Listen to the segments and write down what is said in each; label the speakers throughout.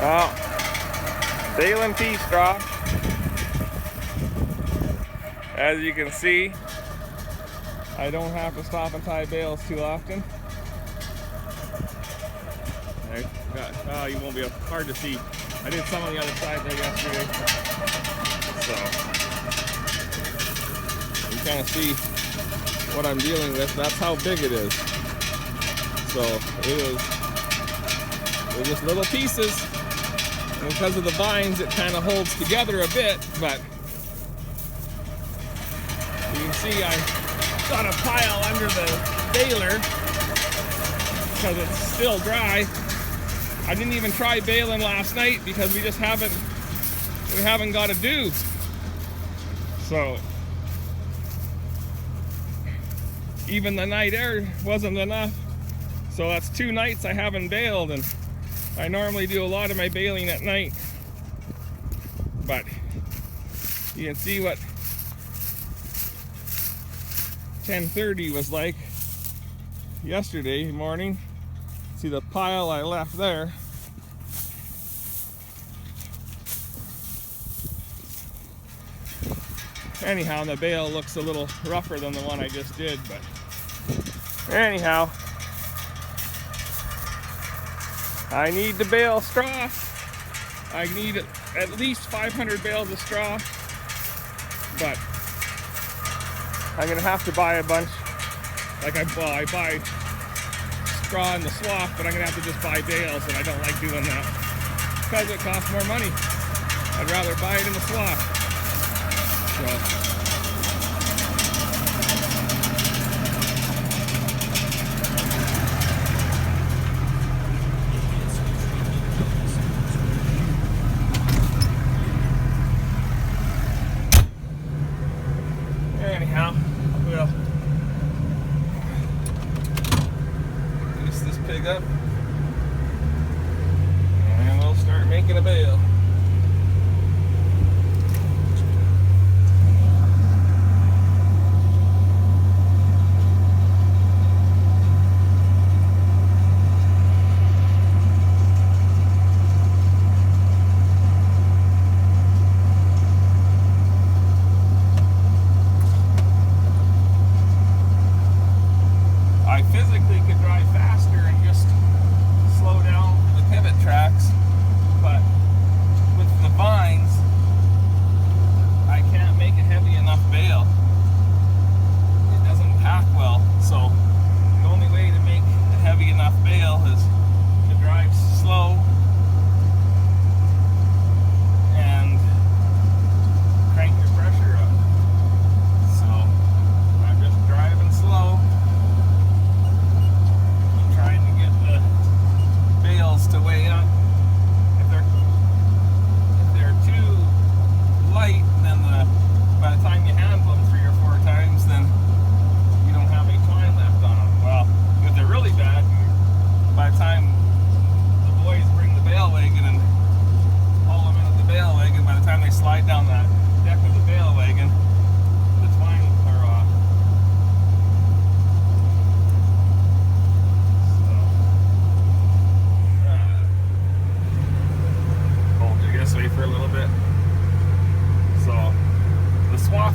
Speaker 1: Well, baling pea straw. As you can see, I don't have to stop and tie bales too often. You won't be hard to see. I did some on the other side there yesterday, so you kind of see what I'm dealing with. That's how big it is. So they're just little pieces, and because of the vines, it kind of holds together a bit. But you can see I got a pile under the baler because it's still dry. I didn't even try baling last night because we haven't got a dew. So even the night air wasn't enough. So that's 2 nights I haven't baled, and I normally do a lot of my baling at night. But you can see what 10:30 was like yesterday morning. See the pile I left there. Anyhow, the bale looks a little rougher than the one I just did, but anyhow, I need to bale straw. I need at least 500 bales of straw, but I'm gonna have to buy a bunch. Like I buy straw in the swath, but I'm gonna have to just buy bales, and I don't like doing that because it costs more money. I'd rather buy it in the swath. So anyhow, we'll grease this pig up and we'll start making a bale.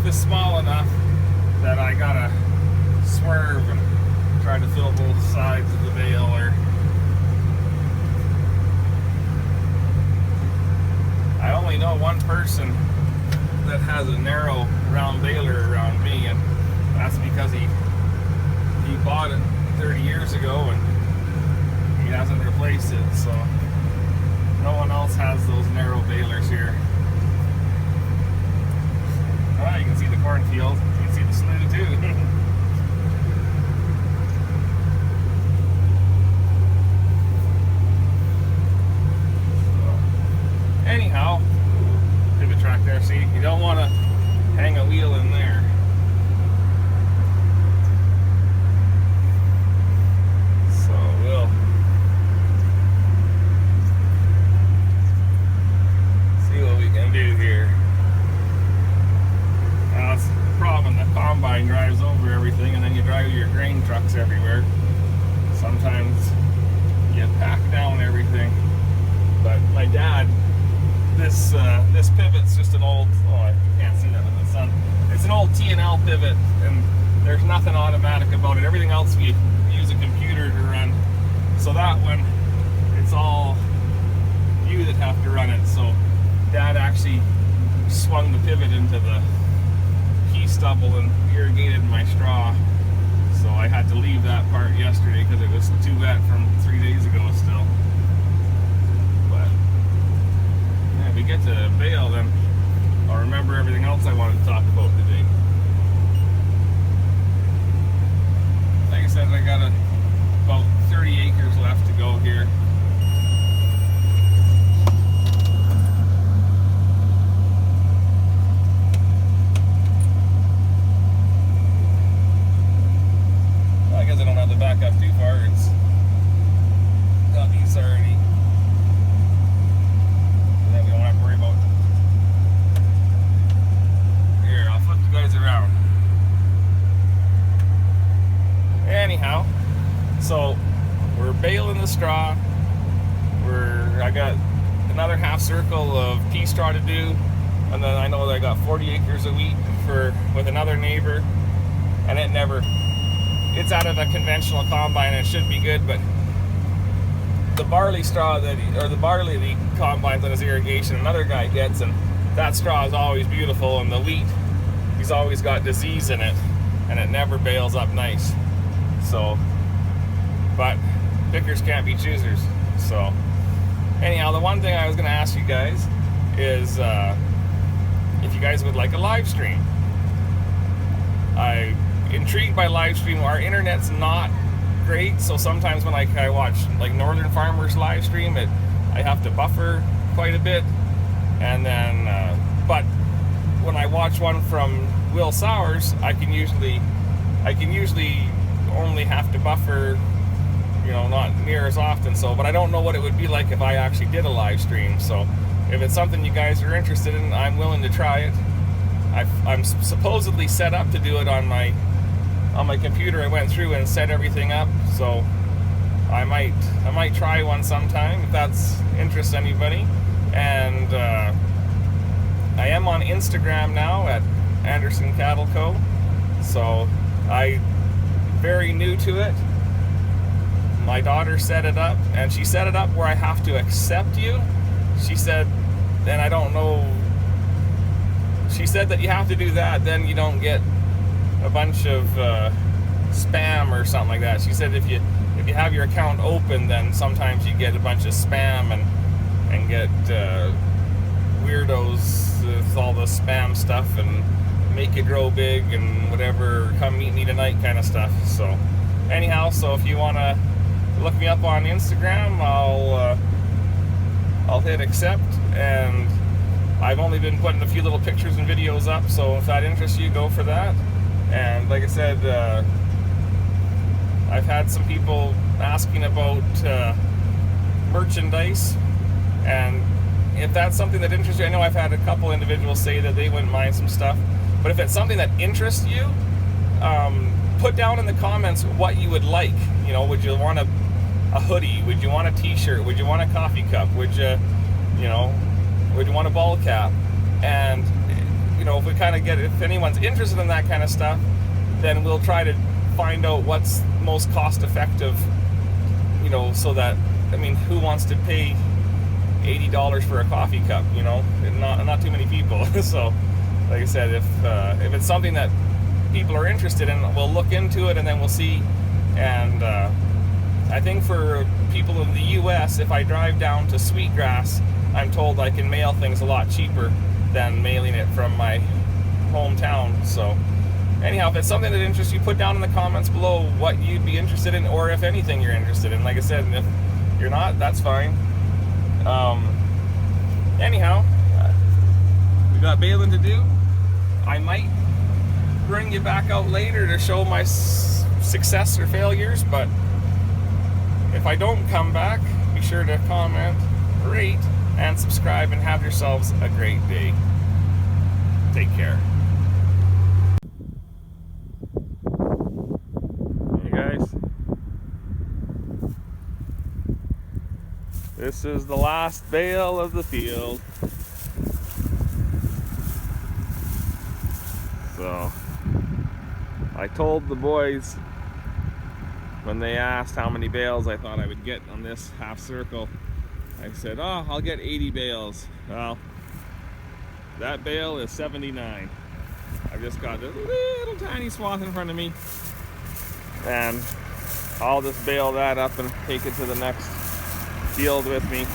Speaker 1: Is small enough that I gotta swerve and try to fill both sides of the baler. I only know one person that has a narrow round baler around me, and that's because he bought it 30 years ago and he hasn't replaced it, so no one else has those narrow balers here. Well, you can see the cornfield. You can see the slough too. So, anyhow, pivot track there. See, you don't want to hang a wheel in there. So we'll see what we can do here. That's the problem. The combine drives over Dad, this pivot's just an old, oh, you can't see that with the sun. It's an old T&L pivot, and there's nothing automatic about it. Everything else we use a computer to run. So that one, it's all you that have to run it. So Dad actually swung the pivot into the pea stubble and irrigated my straw. So I had to leave that part yesterday because it was too wet from 3 days ago still. But yeah, if we get to bale, then I'll remember everything else I wanted to talk about today. Like I said, I got about 30 acres left to go here. I guess I don't have to back up too far. It's got these already. And then we don't have to worry about. Here, I'll flip you guys around. Anyhow, so we're baling the straw. I got another half circle of pea straw to do, and then I know that I got 40 acres of wheat with another neighbor, and it's out of a conventional combine and it should be good, but the barley straw the barley that he combines on his irrigation, another guy gets, and that straw is always beautiful, and the wheat, he's always got disease in it, and it never bales up nice. So, but pickers can't be choosers. So, anyhow, the one thing I was going to ask you guys is if you guys would like a live stream. I'm intrigued by live stream. Our internet's not great, so sometimes when I watch like Northern Farmers live stream, I have to buffer quite a bit, and then but when I watch one from Will Sowers, I can usually only have to buffer, not near as often. So, but I don't know what it would be like if I actually did a live stream. So if it's something you guys are interested in, I'm willing to try it. I'm supposedly set up to do it on my computer. I went through and set everything up, so I might try one sometime if that's interests anybody. And I am on Instagram now at Anderson Cattle Co. So I'm very new to it. My daughter set it up, and she set it up where I have to accept you. She said, and I don't know, she said that you have to do that, then you don't get a bunch of spam or something like that. She said if you have your account open, then sometimes you get a bunch of spam and get weirdos with all the spam stuff and make you grow big and whatever, come meet me tonight kind of stuff. So anyhow, so if you want to look me up on Instagram, I'll hit accept, and I've only been putting a few little pictures and videos up, so if that interests you, go for that. And like I said, I've had some people asking about merchandise, and if that's something that interests you, I know I've had a couple individuals say that they wouldn't mind some stuff, but if it's something that interests you, put down in the comments what you would like. Would you want a hoodie? Would you want a t-shirt? Would you want a coffee cup? Would you want a ball cap? And if we kind of if anyone's interested in that kind of stuff, then we'll try to find out what's most cost effective, so that, who wants to pay $80 for a coffee cup? Not too many people. So like I said, if it's something that people are interested in, we'll look into it, and then we'll see. And I think for people in the US, if I drive down to Sweetgrass, I'm told I can mail things a lot cheaper than mailing it from my hometown. So anyhow, if it's something that interests you, put down in the comments below what you'd be interested in, or if anything you're interested in. Like I said, and if you're not, that's fine. Anyhow, we got baling to do. I might bring you back out later to show my success or failures, but if I don't come back, be sure to comment, rate, and subscribe, and have yourselves a great day. Take care. Hey guys. This is the last bale of the field. So I told the boys when they asked how many bales I thought I would get on this half circle, I said, oh, I'll get 80 bales. Well, that bale is 79. I've just got this little tiny swath in front of me, and I'll just bale that up and take it to the next field with me.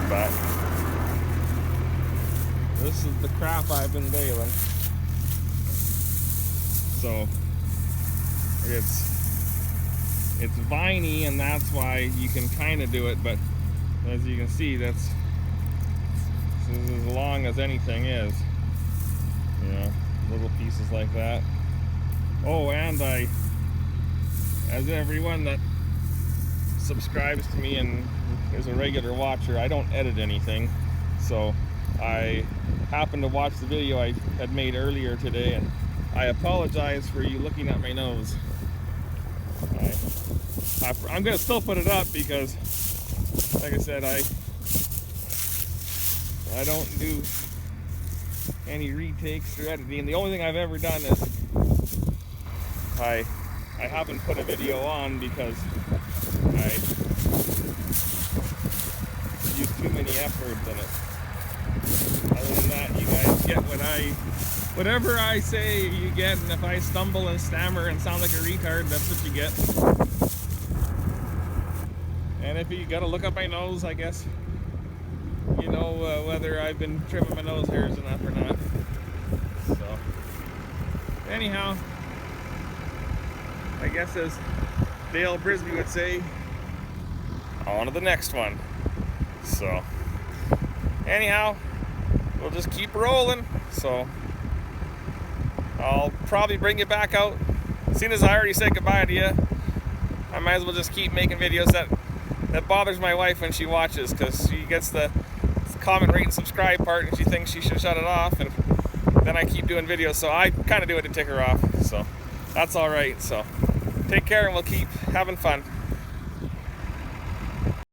Speaker 1: But this is the crap I've been baling. So it's viney, and that's why you can kind of do it, but as you can see, this is as long as anything is. You know, little pieces like that. Oh, and as everyone that subscribes to me and is a regular watcher, I don't edit anything. So I happened to watch the video I had made earlier today, and I apologize for you looking at my nose. I'm gonna still put it up because, like I said, I don't do any retakes or editing. The only thing I've ever done is I haven't put a video on because I use too many F words in it. Other than that, you guys get whatever I say you get, and if I stumble and stammer and sound like a retard, that's what you get. And if you gotta look up my nose, I guess you know whether I've been trimming my nose hairs enough or not. So anyhow, I guess as Dale Brisby would say, on to the next one. So anyhow, we'll just keep rolling. So I'll probably bring you back out. Seeing as I already said goodbye to you, I might as well just keep making videos that bothers my wife when she watches, because she gets the comment, rate, and subscribe part, and she thinks she should shut it off, and then I keep doing videos, so I kind of do it to tick her off. So that's all right. So take care, and we'll keep having fun.